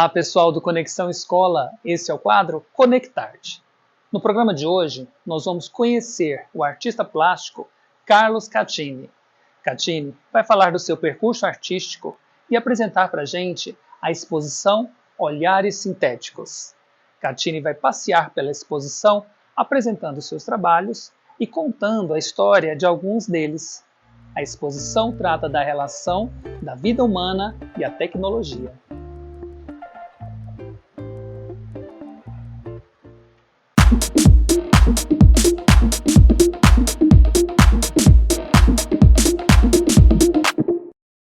Olá, pessoal do Conexão Escola, esse é o quadro Conectar-te. No programa de hoje, nós vamos conhecer o artista plástico Carlos Catini. Catini vai falar do seu percurso artístico e apresentar para a gente a exposição Olhares Sintéticos. Catini vai passear pela exposição apresentando seus trabalhos e contando a história de alguns deles. A exposição trata da relação da vida humana e a tecnologia.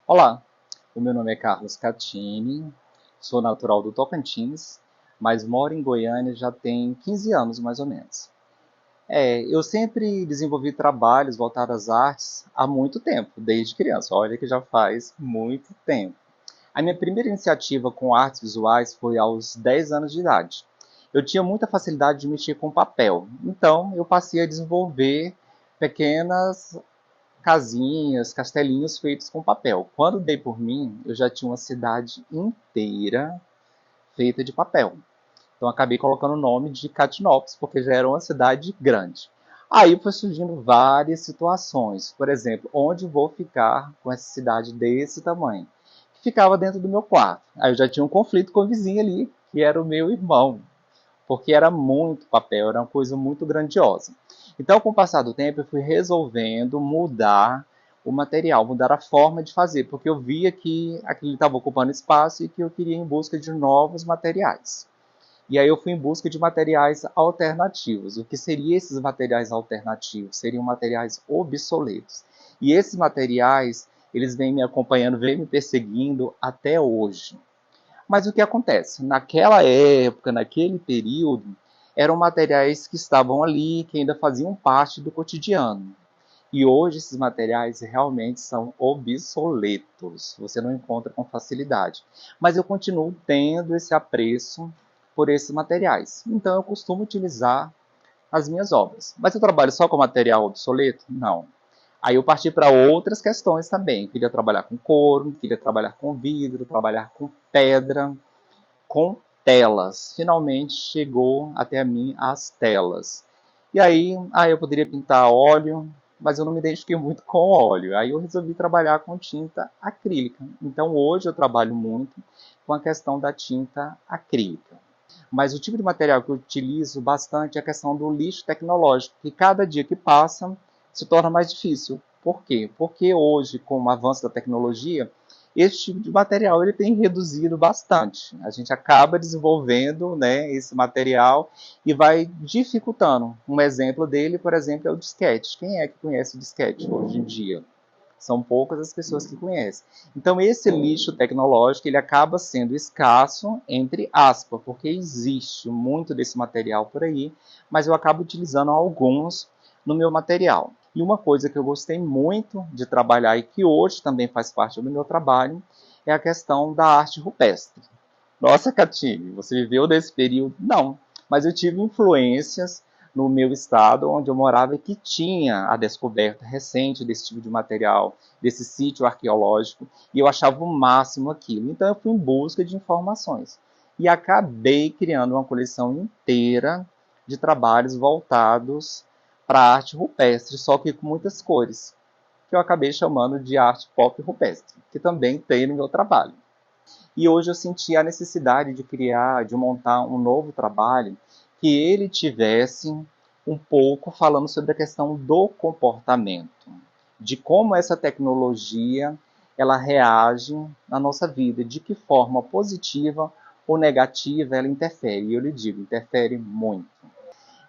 Olá, o meu nome é Carlos Catini, sou natural do Tocantins, mas moro em Goiânia já tem 15 anos mais ou menos. Eu sempre desenvolvi trabalhos voltados às artes há muito tempo, desde criança, olha que já faz muito tempo. A minha primeira iniciativa com artes visuais foi aos 10 anos de idade. Eu tinha muita facilidade de mexer com papel, então eu passei a desenvolver pequenas casinhas, castelinhos feitos com papel. Quando dei por mim, eu já tinha uma cidade inteira feita de papel. Então acabei colocando o nome de Catinópolis, porque já era uma cidade grande. Aí foi surgindo várias situações. Por exemplo, onde vou ficar com essa cidade desse tamanho? Que ficava dentro do meu quarto. Aí eu já tinha um conflito com o vizinho ali, que era o meu irmão, porque era muito papel, era uma coisa muito grandiosa. Então, com o passar do tempo, eu fui resolvendo mudar o material, mudar a forma de fazer, porque eu via que aquilo estava ocupando espaço e que eu queria ir em busca de novos materiais. E aí eu fui em busca de materiais alternativos. O que seriam esses materiais alternativos? Seriam materiais obsoletos. E esses materiais, eles vêm me acompanhando, vêm me perseguindo até hoje. Mas o que acontece? Naquela época, naquele período, eram materiais que estavam ali, que ainda faziam parte do cotidiano. E hoje esses materiais realmente são obsoletos, você não encontra com facilidade. Mas eu continuo tendo esse apreço por esses materiais. Então eu costumo utilizar as minhas obras. Mas eu trabalho só com material obsoleto? Não. Aí eu parti para outras questões também. Queria trabalhar com couro, queria trabalhar com vidro, trabalhar com pedra, com telas. Finalmente chegou até a mim as telas. E aí, eu poderia pintar óleo, mas eu não me identifiquei muito com óleo. Aí eu resolvi trabalhar com tinta acrílica. Então hoje eu trabalho muito com a questão da tinta acrílica. Mas o tipo de material que eu utilizo bastante é a questão do lixo tecnológico, que cada dia que passa se torna mais difícil. Por quê? Porque hoje, com o avanço da tecnologia, esse tipo de material ele tem reduzido bastante. A gente acaba desenvolvendo, né, esse material e vai dificultando. Um exemplo dele, por exemplo, é o disquete. Quem é que conhece o disquete hoje em dia? São poucas as pessoas que conhecem. Então, esse lixo tecnológico ele acaba sendo escasso, entre aspas, porque existe muito desse material por aí, mas eu acabo utilizando alguns no meu material. E uma coisa que eu gostei muito de trabalhar e que hoje também faz parte do meu trabalho é a questão da arte rupestre. Nossa, Catine, você viveu desse período? Não, mas eu tive influências no meu estado, onde eu morava, e que tinha a descoberta recente desse tipo de material, desse sítio arqueológico, e eu achava o máximo aquilo. Então eu fui em busca de informações e acabei criando uma coleção inteira de trabalhos voltados para a arte rupestre, só que com muitas cores, que eu acabei chamando de arte pop rupestre, que também tem no meu trabalho. E hoje eu senti a necessidade de criar, de montar um novo trabalho que ele tivesse um pouco falando sobre a questão do comportamento, de como essa tecnologia ela reage na nossa vida, de que forma positiva ou negativa ela interfere. E eu lhe digo, interfere muito.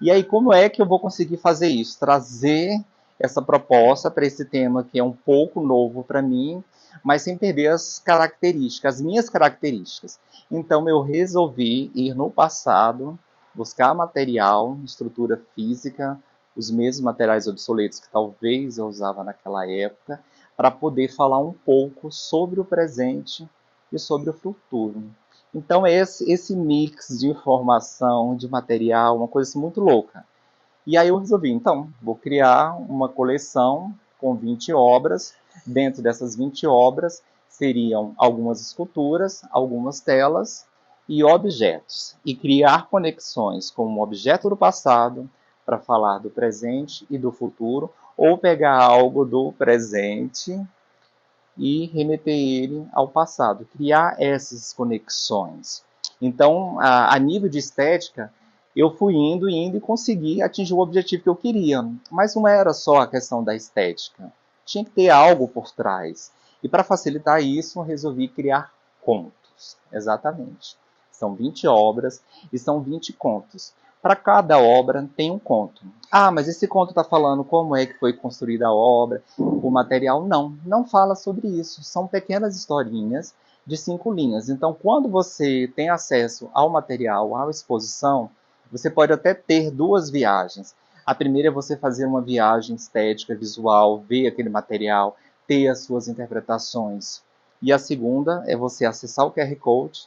E aí, como é que eu vou conseguir fazer isso? Trazer essa proposta para esse tema que é um pouco novo para mim, mas sem perder as características, as minhas características. Então, eu resolvi ir no passado, buscar material, estrutura física, os mesmos materiais obsoletos que talvez eu usava naquela época, para poder falar um pouco sobre o presente e sobre o futuro. Então, esse mix de informação, de material, uma coisa assim, muito louca. E aí eu resolvi, então, vou criar uma coleção com 20 obras. Dentro dessas 20 obras seriam algumas esculturas, algumas telas e objetos, e criar conexões com o objeto do passado para falar do presente e do futuro, ou pegar algo do presente e remeter ele ao passado, criar essas conexões. Então, a nível de estética, eu fui indo e consegui atingir o objetivo que eu queria. Mas não era só a questão da estética. Tinha que ter algo por trás. E para facilitar isso, eu resolvi criar contos. Exatamente. São 20 obras e são 20 contos. Para cada obra tem um conto. Ah, mas esse conto está falando como é que foi construída a obra, o material. Não, não fala sobre isso. São pequenas historinhas de 5 linhas. Então, quando você tem acesso ao material, à exposição, você pode até ter 2 viagens. A primeira é você fazer uma viagem estética, visual, ver aquele material, ter as suas interpretações. E a segunda é você acessar o QR Code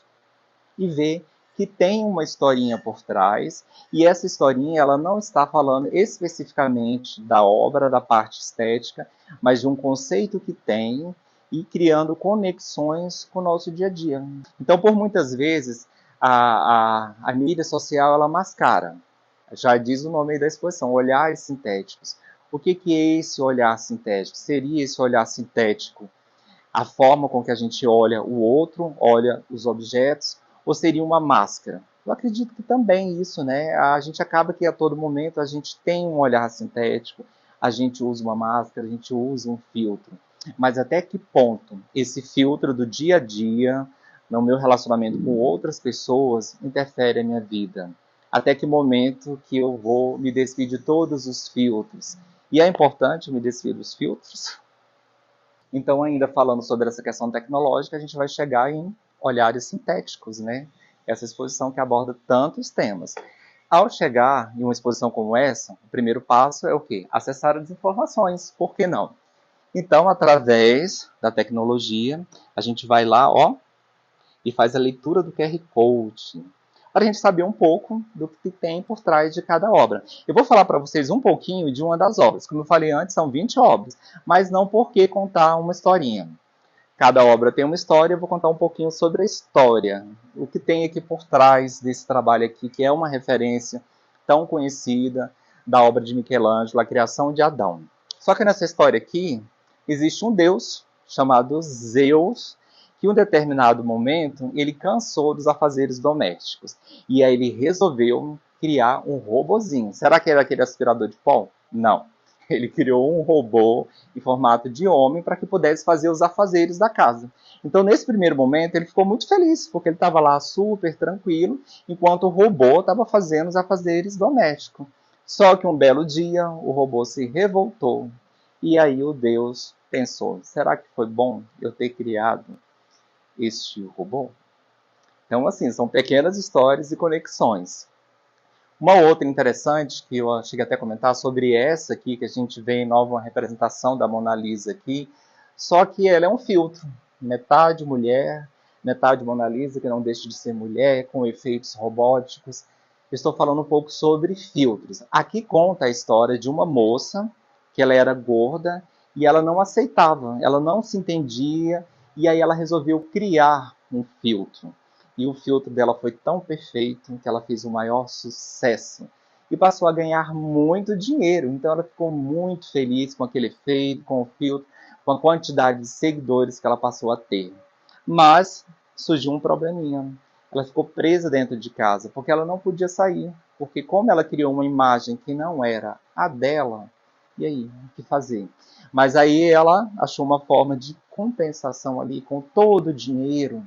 e ver que tem uma historinha por trás, e essa historinha ela não está falando especificamente da obra, da parte estética, mas de um conceito que tem e criando conexões com o nosso dia a dia. Então, por muitas vezes, a mídia social ela mascara. Já diz o nome da exposição, olhares sintéticos. O que é esse olhar sintético? Seria esse olhar sintético a forma com que a gente olha o outro, olha os objetos, ou seria uma máscara? Eu acredito que também isso, né? A gente acaba que a todo momento a gente tem um olhar sintético, a gente usa uma máscara, a gente usa um filtro. Mas até que ponto esse filtro do dia a dia, no meu relacionamento com outras pessoas, interfere na minha vida? Até que momento que eu vou me despir de todos os filtros? E é importante me despir dos filtros? Então, ainda falando sobre essa questão tecnológica, a gente vai chegar em olhares sintéticos, né? Essa exposição que aborda tantos temas. Ao chegar em uma exposição como essa, o primeiro passo é o quê? Acessar as informações. Por que não? Então, através da tecnologia, a gente vai lá, ó, e faz a leitura do QR Code, para a gente saber um pouco do que tem por trás de cada obra. Eu vou falar para vocês um pouquinho de uma das obras. Como eu falei antes, são 20 obras, mas não por que contar uma historinha. Cada obra tem uma história, eu vou contar um pouquinho sobre a história, o que tem aqui por trás desse trabalho aqui, que é uma referência tão conhecida da obra de Michelangelo, A Criação de Adão. Só que nessa história aqui, existe um deus chamado Zeus, que em um determinado momento ele cansou dos afazeres domésticos. E aí ele resolveu criar um robozinho. Será que era aquele aspirador de pó? Não. Ele criou um robô em formato de homem para que pudesse fazer os afazeres da casa. Então, nesse primeiro momento, ele ficou muito feliz, porque ele estava lá super tranquilo, enquanto o robô estava fazendo os afazeres domésticos. Só que um belo dia, o robô se revoltou. E aí o Deus pensou, será que foi bom eu ter criado este robô? Então, assim, são pequenas histórias e conexões. Uma outra interessante, que eu cheguei até a comentar, sobre essa aqui, que a gente vê em nova representação da Mona Lisa aqui, só que ela é um filtro, metade mulher, metade Mona Lisa, que não deixa de ser mulher, com efeitos robóticos. Eu estou falando um pouco sobre filtros. Aqui conta a história de uma moça, que ela era gorda, e ela não aceitava, ela não se entendia, e aí ela resolveu criar um filtro. E o filtro dela foi tão perfeito que ela fez o maior sucesso. E passou a ganhar muito dinheiro. Então ela ficou muito feliz com aquele efeito, com o filtro, com a quantidade de seguidores que ela passou a ter. Mas surgiu um probleminha. Ela ficou presa dentro de casa, porque ela não podia sair. Porque como ela criou uma imagem que não era a dela, e aí, o que fazer? Mas aí ela achou uma forma de compensação ali, com todo o dinheiro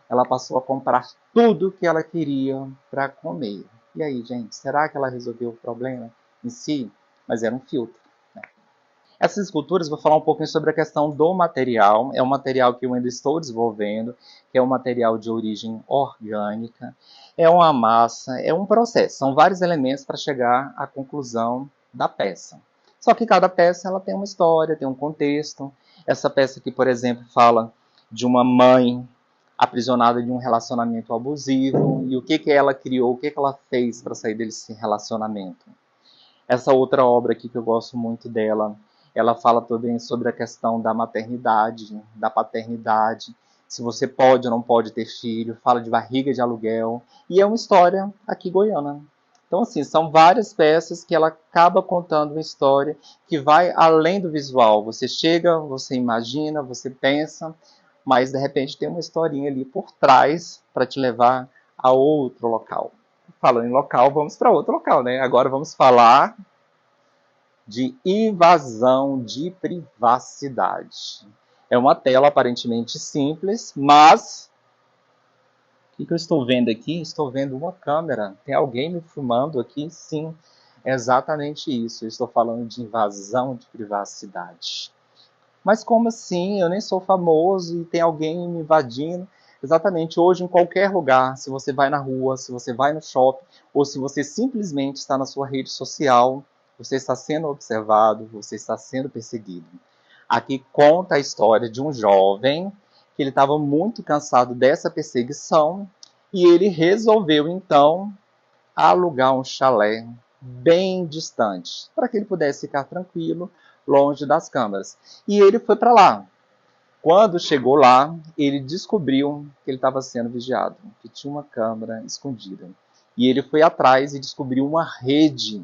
ela passou a comprar tudo que ela queria para comer. E aí, gente, será que ela resolveu o problema em si? Mas era um filtro. Né? Essas esculturas, vou falar um pouquinho sobre a questão do material. É um material que eu ainda estou desenvolvendo, que é um material de origem orgânica. É uma massa, é um processo. São vários elementos para chegar à conclusão da peça. Só que cada peça ela tem uma história, tem um contexto. Essa peça aqui, por exemplo, fala de uma mãe aprisionada de um relacionamento abusivo, e o que ela criou, o que ela fez para sair desse relacionamento. Essa outra obra aqui que eu gosto muito dela, ela fala também sobre a questão da maternidade, da paternidade, se você pode ou não pode ter filho, fala de barriga de aluguel, e é uma história aqui goiana. Então, assim, são várias peças que ela acaba contando uma história que vai além do visual. Você chega, você imagina, você pensa, mas de repente tem uma historinha ali por trás para te levar a outro local. Falando em local, vamos para outro local, né? Agora vamos falar de invasão de privacidade. É uma tela aparentemente simples, mas o que eu estou vendo aqui? Estou vendo uma câmera. Tem alguém me filmando aqui? Sim, é exatamente isso. Eu estou falando de invasão de privacidade. Mas como assim? Eu nem sou famoso e tem alguém me invadindo. Exatamente, hoje em qualquer lugar, se você vai na rua, se você vai no shopping, ou se você simplesmente está na sua rede social, você está sendo observado, você está sendo perseguido. Aqui conta a história de um jovem que ele estava muito cansado dessa perseguição e ele resolveu então alugar um chalé bem distante para que ele pudesse ficar tranquilo, longe das câmeras. E ele foi para lá. Quando chegou lá, ele descobriu que ele estava sendo vigiado, que tinha uma câmera escondida. E ele foi atrás e descobriu uma rede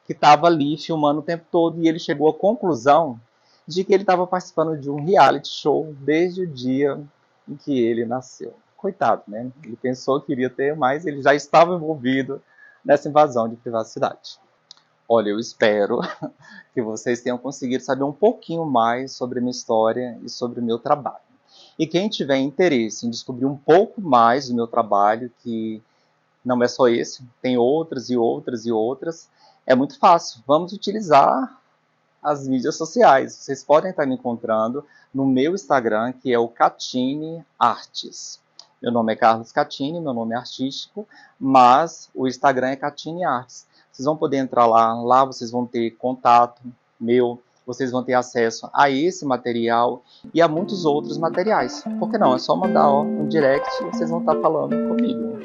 que estava ali filmando o tempo todo, e ele chegou à conclusão de que ele estava participando de um reality show desde o dia em que ele nasceu. Coitado, né? Ele pensou que iria ter, mas ele já estava envolvido nessa invasão de privacidade. Olha, eu espero que vocês tenham conseguido saber um pouquinho mais sobre a minha história e sobre o meu trabalho. E quem tiver interesse em descobrir um pouco mais do meu trabalho, que não é só esse, tem outras e outras e outras, é muito fácil. Vamos utilizar as mídias sociais. Vocês podem estar me encontrando no meu Instagram, que é o Catine Artes. Meu nome é Carlos Catine, meu nome é artístico, mas o Instagram é Catine Artes. Vocês vão poder entrar lá vocês vão ter contato meu, vocês vão ter acesso a esse material e a muitos outros materiais. Por que não? É só mandar um direct e vocês vão estar falando comigo.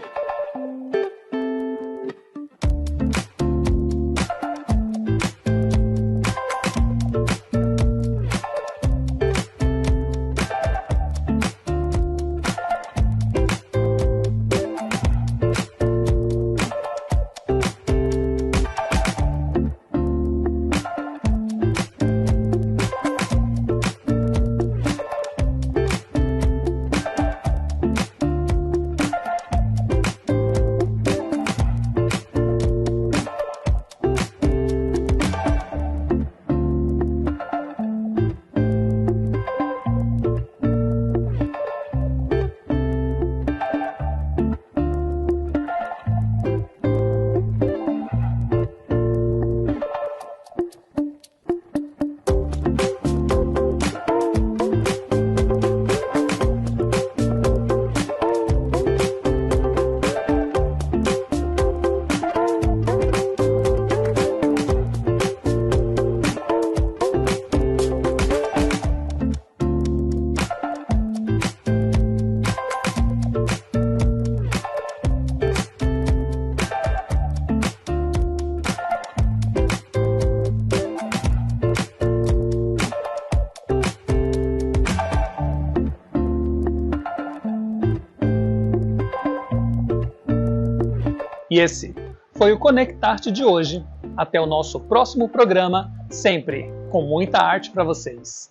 E esse foi o Conectarte de hoje. Até o nosso próximo programa, sempre com muita arte para vocês.